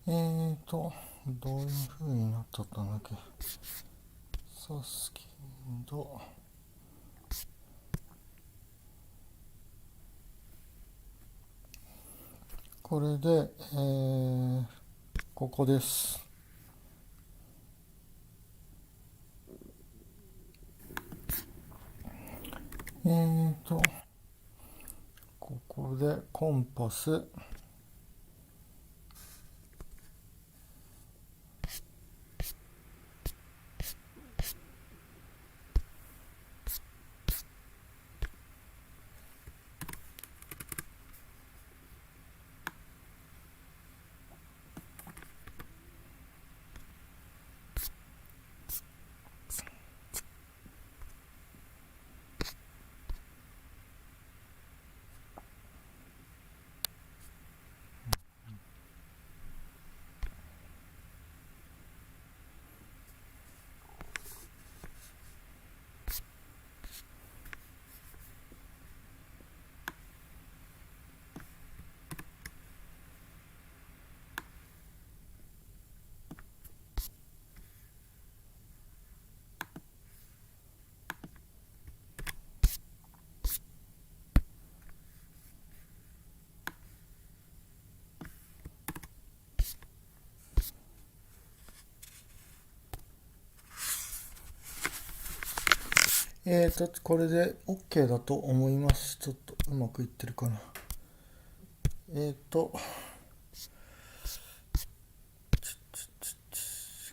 どういう風になっちゃったんだっけ。サスキンド。これで、ここです。ここでコンパス。これで OK だと思います。ちょっとうまくいってるかな。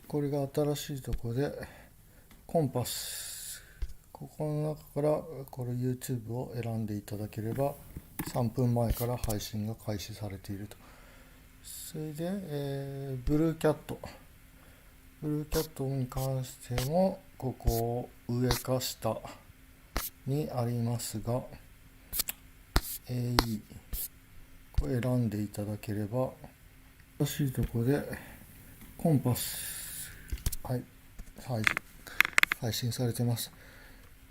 これが新しいところで、コンパス。ここの中からこれ YouTube を選んでいただければ、3分前から配信が開始されていると。それで、ブルーキャット。ブルーキャットに関しても、ここ上か下にありますが、AE これ選んでいただければ、新しいところでコンパス、はい、配信されてます。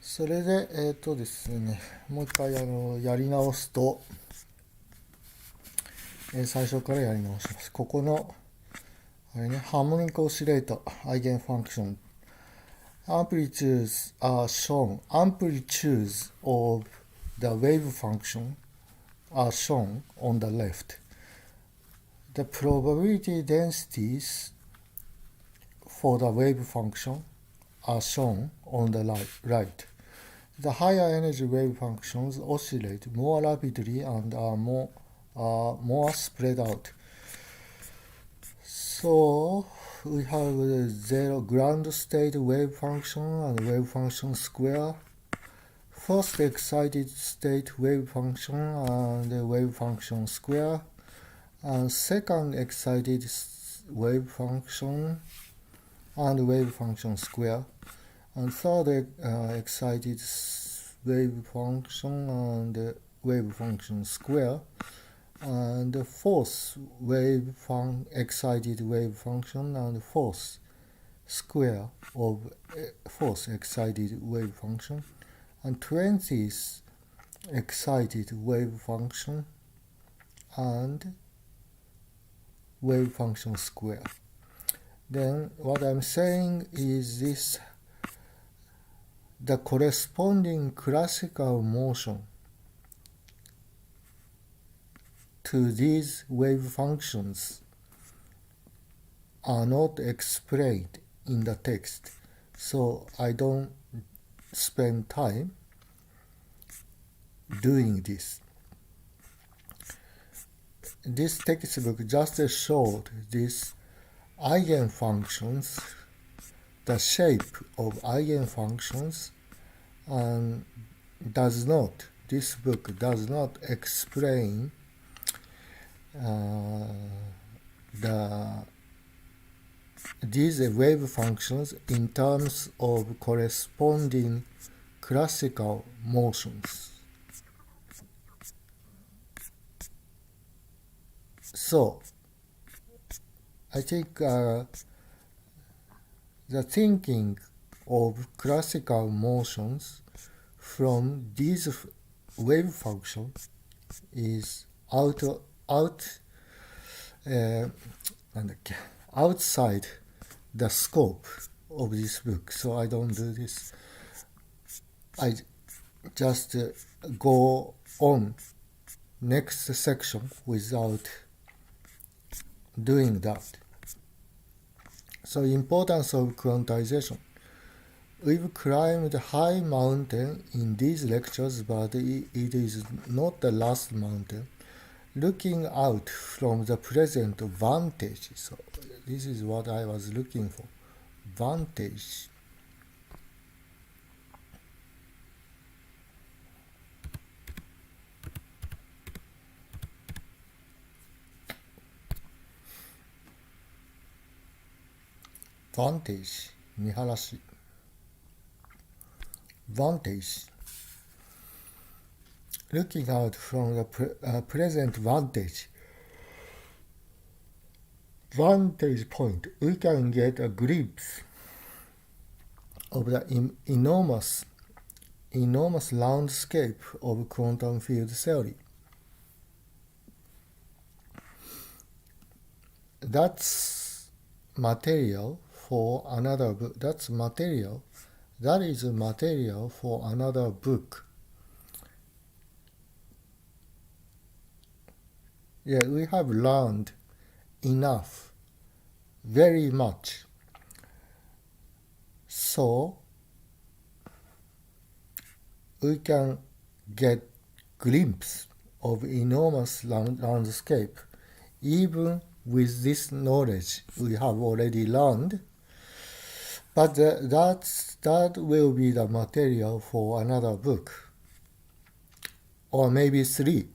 それでですね、もう一回やり直すと、最初からやり直します。ここのあれね、ハーモニックオシレーター、アイゲンファンクション。Amplitudes are shown. Amplitudes of the wave function are shown on the left. The probability densities for the wave function are shown on the right. The higher energy wave functions oscillate more rapidly and are more spread out. So we have the zero ground state wave function and wave function square, first excited state wave function and wave function square, and second excited wave function and wave function square, and third excited wave function and wave function square, and the fourth excited wave function and fourth square of fourth excited wave function, and 20th excited wave function and wave function square. Then what I'm saying is this: the corresponding classical motion to these wave functions are not explained in the text, so I don't spend time doing this. This textbook just showed these eigenfunctions, the shape of eigenfunctions, and this book does not explain these wave functions in terms of corresponding classical motions. So, I think the thinking of classical motions from these wave functions is なんだっけ outside the scope of this book, so I don't do this. I just go on next section without doing that. So importance of quantization. We've climbed a high mountain in these lectures, but it is not the last mountain. Looking out from the present vantage. So this is what I was looking for. Vantage. Vantage. 見晴らし。Vantage. Looking out from the present vantage point, we can get a glimpse of the enormous landscape of quantum field theory. That's material for another book. That is material for another book. Yeah, we have learned enough, very much. So we can get glimpse of enormous landscape, even with this knowledge we have already learned. But that will be the material for another book, or maybe 3.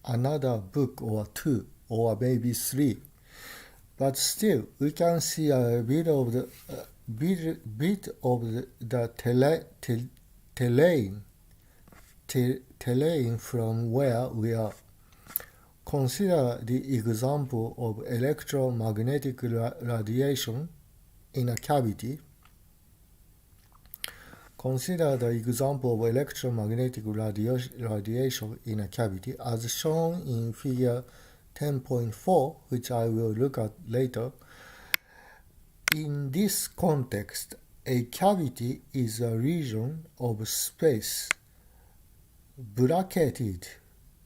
Another book or 2, or maybe 3. But still, we can see a bit of the terrain from where we are. Consider the example of electromagnetic radiation in a cavity. Consider the example of electromagnetic radiation in a cavity as shown in figure 10.4, which I will look at later. In this context, a cavity is a region of space bracketed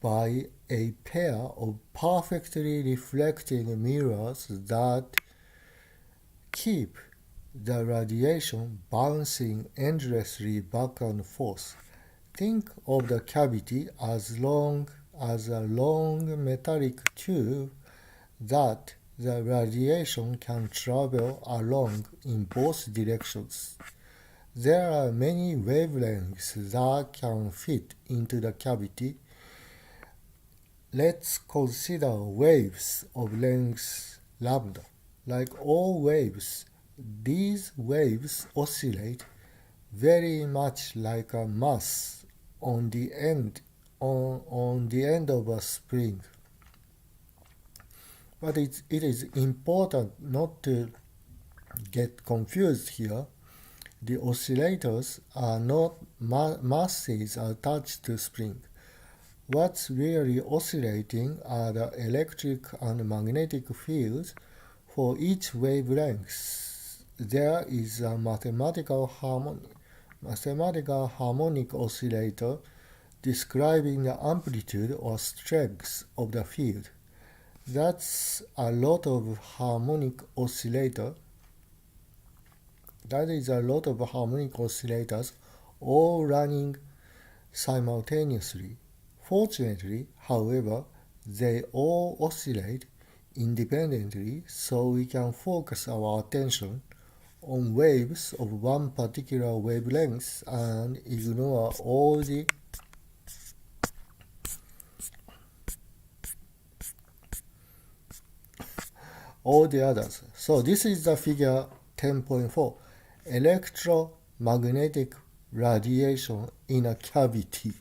by a pair of perfectly reflecting mirrors that keep the radiation bouncing endlessly back and forth. Think of the cavity as a long metallic tube that the radiation can travel along in both directions. There are many wavelengths that can fit into the cavity. Let's consider waves of length lambda. Like all waves, these waves oscillate very much like a mass on the end of a spring. But it is important not to get confused here. The oscillators are not masses attached to spring. What's really oscillating are the electric and magnetic fields for each wavelength. There is a mathematical harmonic oscillator describing the amplitude or strength of the field. That's a lot of harmonic oscillator. That is a lot of harmonic oscillators all running simultaneously. Fortunately, however, they all oscillate independently, so we can focus our attention on waves of one particular wavelength and ignore all the others. So this is the figure 10.4. Electromagnetic radiation in a cavity.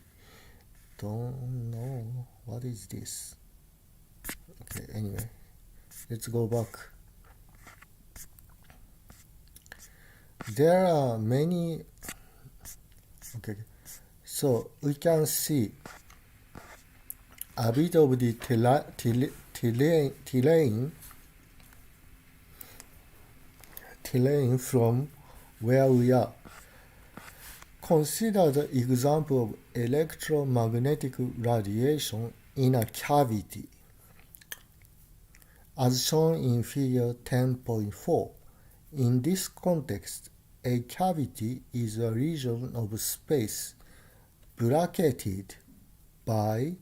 Don't know what is this. Okay, anyway, let's go back. There are many. Okay, so we can see a bit of the terrain from where we are. Consider the example of electromagnetic radiation in a cavity, as shown in figure 10.4. In this context, a cavity is a region of space bracketed by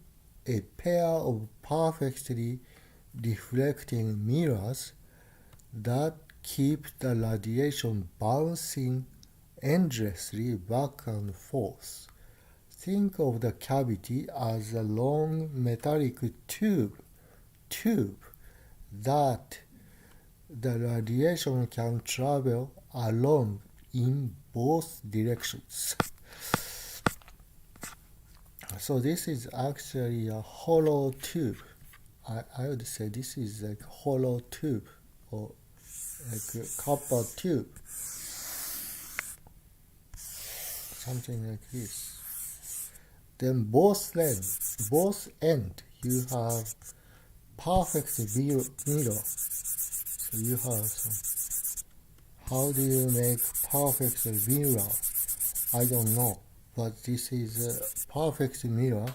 a pair of perfectly reflecting mirrors that keep the radiation bouncing endlessly back and forth. Think of the cavity as a long metallic tube that the radiation can travel along in both directions. So this is actually a hollow tube. I would say this is like hollow tube or like a copper tube. Something like this. Then both end you have perfect mirror. So you have some. How do you make perfect mirror? I don't know, but this is a perfect mirror.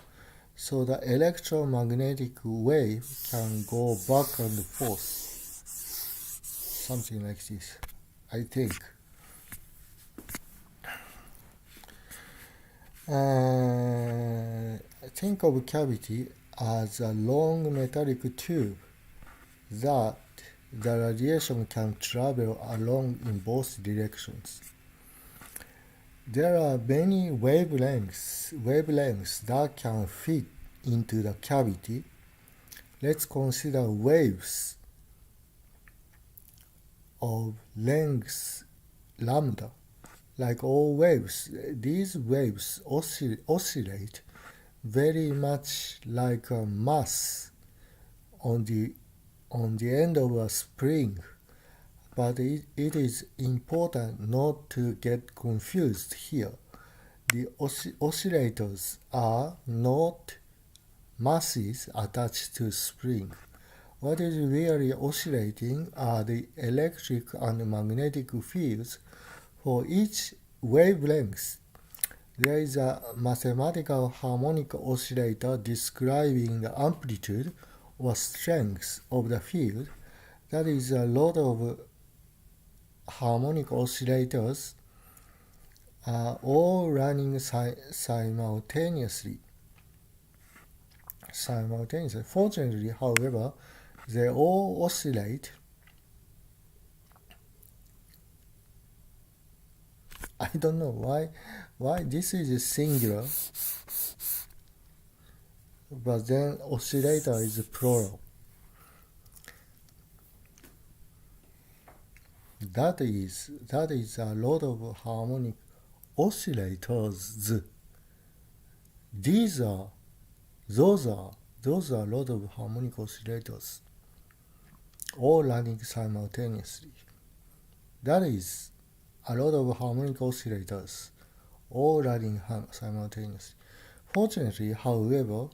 So the electromagnetic wave can go back and forth. Something like this, I think. Think of cavity as a long metallic tube that the radiation can travel along in both directions. There are many wavelengths that can fit into the cavity. Let's consider waves of length lambda. Like all waves, these waves oscillate very much like a mass on the end of a spring. But it is important not to get confused here. The oscillators are not masses attached to spring. What is really oscillating are the electric and magnetic fields for each wavelength. There is a mathematical harmonic oscillator describing the amplitude or strength of the field. That is a lot of harmonic oscillators are all running simultaneously. Fortunately, however, they all oscillate. I don't know why this is singular, but then oscillator is plural. That is a lot of harmonic oscillators. Those are a lot of harmonic oscillators, all running simultaneously. That is a lot of harmonic oscillators, all running simultaneously. Fortunately, however,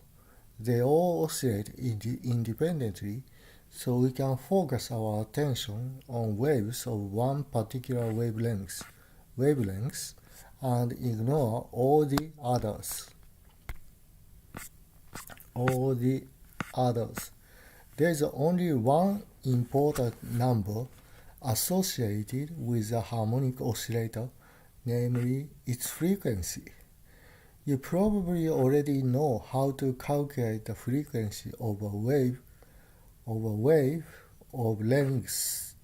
they all oscillate independently, so we can focus our attention on waves of one particular wavelength and ignore all the others. There is only one important number associated with a harmonic oscillator, namely its frequency. You probably already know how to calculate the frequency of a wave of length.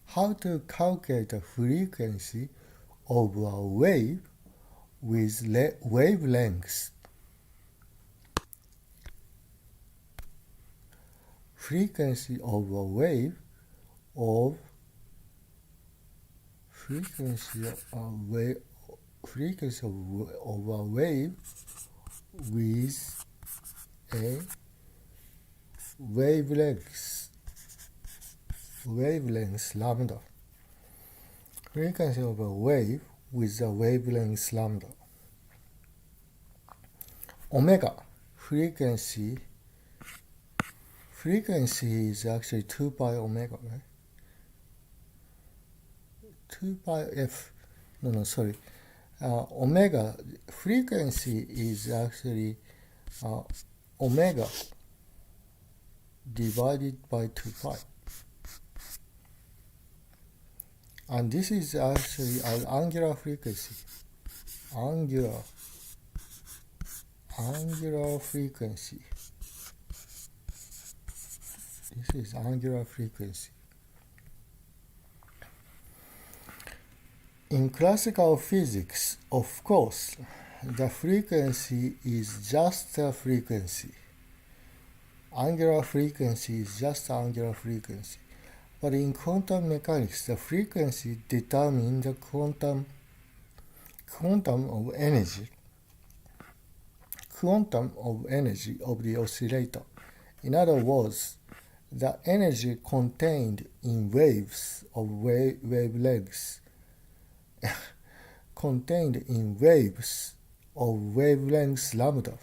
How to calculate the frequency of a wave with wavelengths. Frequency of a wave with a wavelength lambda. Frequency of a wave with the wavelength lambda. Omega, frequency is actually 2 pi omega, right? 2 pi f, sorry. Omega, frequency is actually omega divided by 2 pi. And this is actually an angular frequency. Angular frequency. This is angular frequency. In classical physics, of course, the frequency is just a frequency. Angular frequency is just angular frequency. But in quantum mechanics, the frequency determines the quantum of energy of the oscillator. In other words, the energy contained in waves of wavelengths lambda,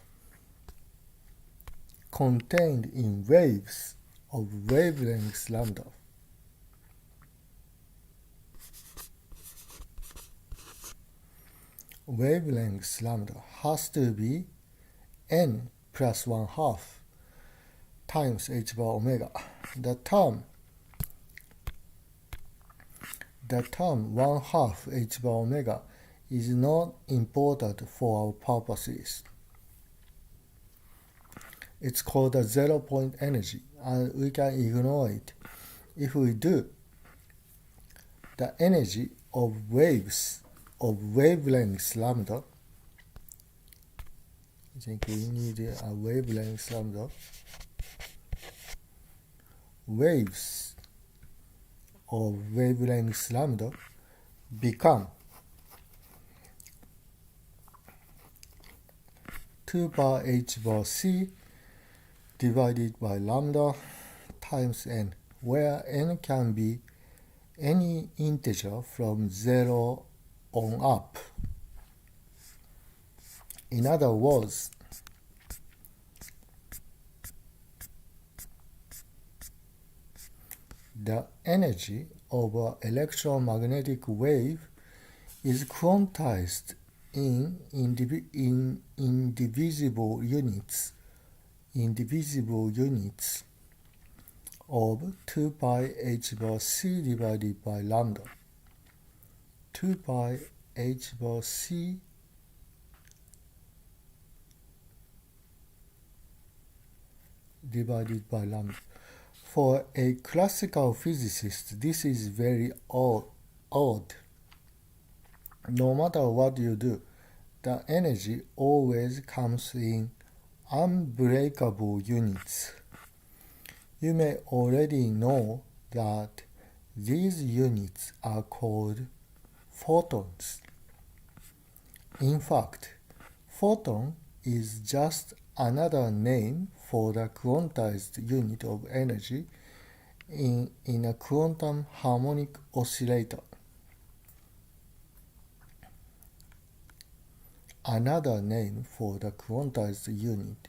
wavelength lambda has to be n plus 1/2 times h bar omega. The term 1/2 h bar omega is not important for our purposes. It's called a 0-point energy, and we can ignore it. If we do, the energy of waves of wavelength lambda, I think we need a wavelength lambda. Waves of wavelength lambda become 2 bar h bar c divided by lambda times n, where n can be any integer from 0 on up. In other words, the energy of an electromagnetic wave is quantized in indivisible units of 2 pi h bar c divided by lambda. 2 pi h bar c divided by lambda. For a classical physicist, this is very odd. No matter what you do, the energy always comes in unbreakable units. You may already know that these units are called photons. In fact, photon is just another name for the quantized unit of energy in a quantum harmonic oscillator. Another name for the quantized unit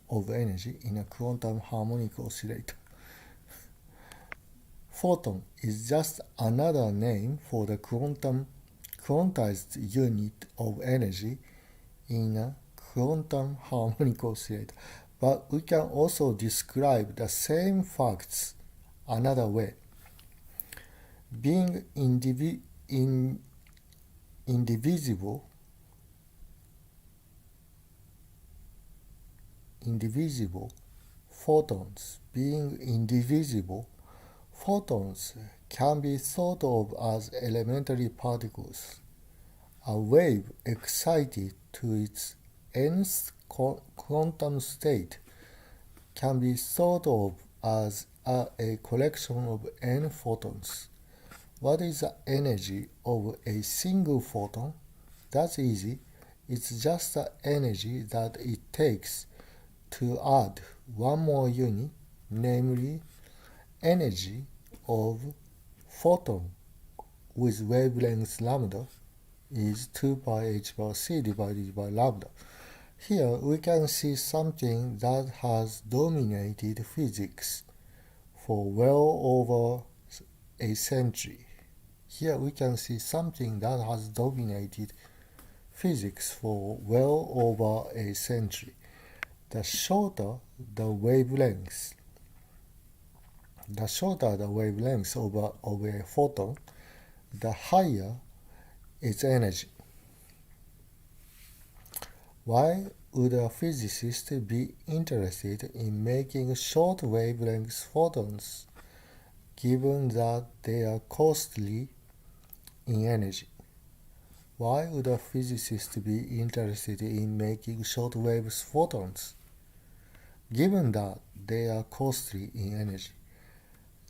of energy in a quantum harmonic oscillator. Photon is just another name for the quantized unit of energy in a quantum harmonic oscillator. But we can also describe the same facts another way. Being indivisible, photons can be thought of as elementary particles. A wave excited to its nth quantum state can be thought of as a collection of n photons. What is the energy of a single photon? That's easy. It's just the energy that it takes to add one more unit, namely energy of photon with wavelength lambda is 2 pi h bar c divided by lambda. Here we can see something that has dominated physics for well over a century. Here we can see something that has dominated physics for well over a century. The shorter the wavelength of a photon, the higher its energy. Why would a physicist be interested in making short wavelength photons given that they are costly in energy? Why would a physicist be interested in making short-wave photons, given that they are costly in energy?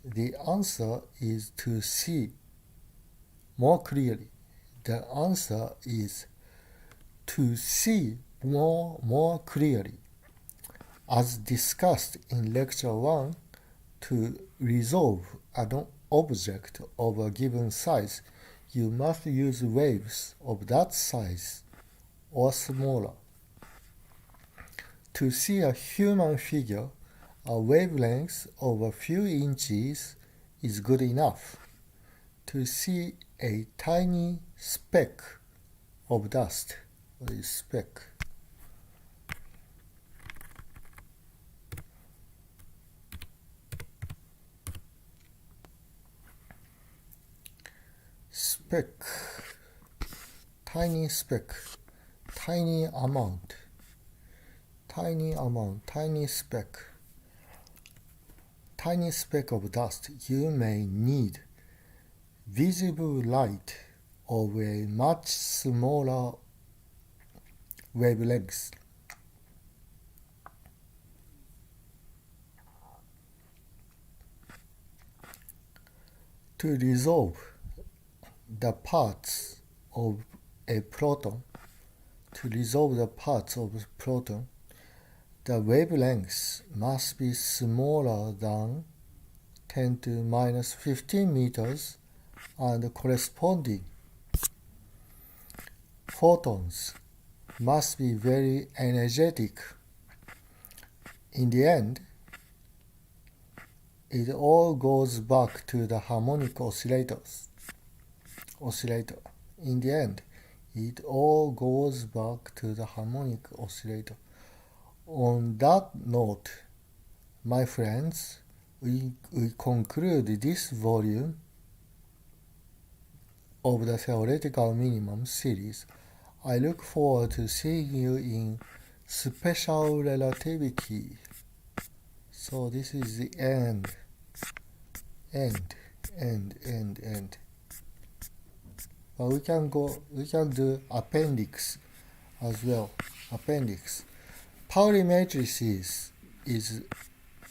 The answer is to see more clearly. The answer is to see more clearly. As discussed in Lecture 1, to resolve an object of a given size, you must use waves of that size or smaller. To see a human figure, a wavelength of a few inches is good enough. To see a tiny speck of dust, what is speck? Speck, tiny speck, tiny amount, tiny speck of dust, you may need visible light of a much smaller wavelength. To resolve the parts of a proton, the wavelength must be smaller than 10 to minus 15 meters, and corresponding photons must be very energetic. In the end, it all goes back to the harmonic oscillator. In the end, it all goes back to the harmonic oscillator. On that note, my friends, we conclude this volume of the Theoretical Minimum series. I look forward to seeing you in Special Relativity. So this is the end. But we can do appendix as well. Pauli matrices is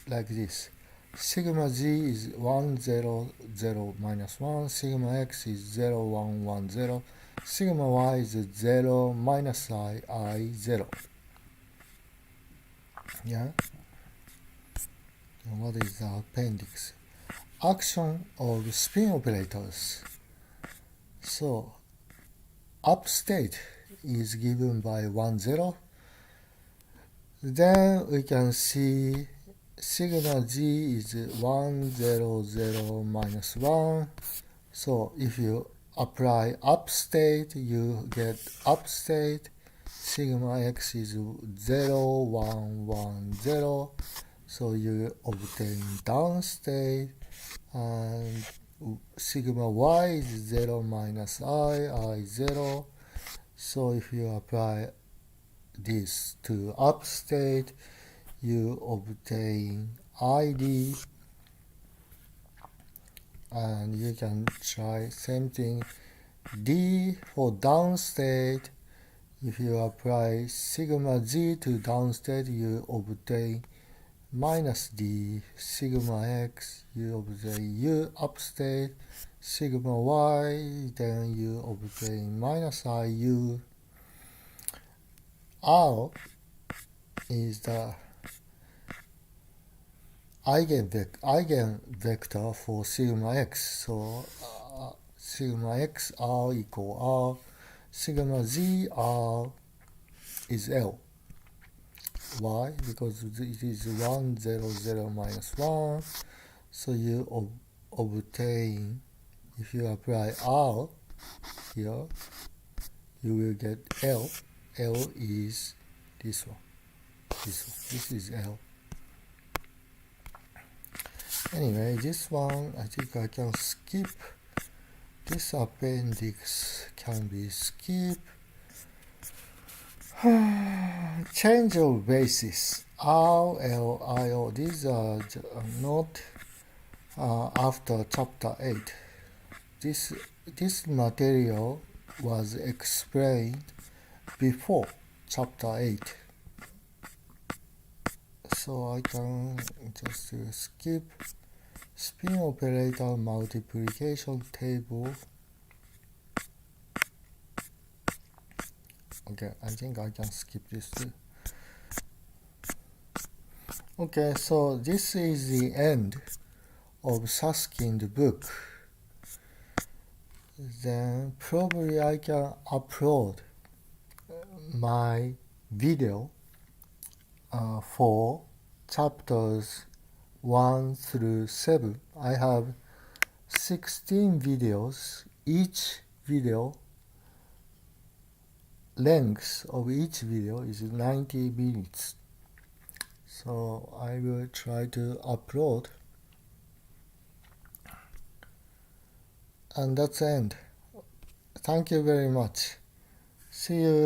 like this. Sigma z is 1, 0, 0, minus 1. Sigma x is 0, 1, 1, 0. Sigma y is 0, minus I, 0. Yeah? And what is the appendix? Action of spin operators. So, upstate is given by 1, 0. Then we can see sigma z is 1, 0, 0, minus 1. So if you apply upstate, you get upstate. Sigma x is 0, 1, 1, 0. So you obtain downstate. And sigma y is 0 minus I, 0. So if you apply this to upstate, you obtain ID, and you can try same thing. D for downstate, if you apply sigma z to downstate, you obtain minus D. Sigma x, you obtain U upstate. Sigma y, then you obtain minus IU. R is the eigenvector for sigma x. So sigma x R equal R. sigma ZR is L. Why? Because it is 1, 0, 0, minus 1. So you obtain, if you apply R here, you will get L. L is this one. This is L. Anyway, this one, I think I can skip. This appendix can be skipped. Change of basis. R, L, I, O. These are not after chapter 8. This material was explained before chapter 8. So I can just skip spin operator multiplication table. Okay, I think I can skip this too. Okay, so this is the end of Susskind book. Then probably I can upload my video for chapters 1 through 7. I have 16 videos. Each video, length of each video is 90 minutes. So I will try to upload. And that's the end. Thank you very much. See you.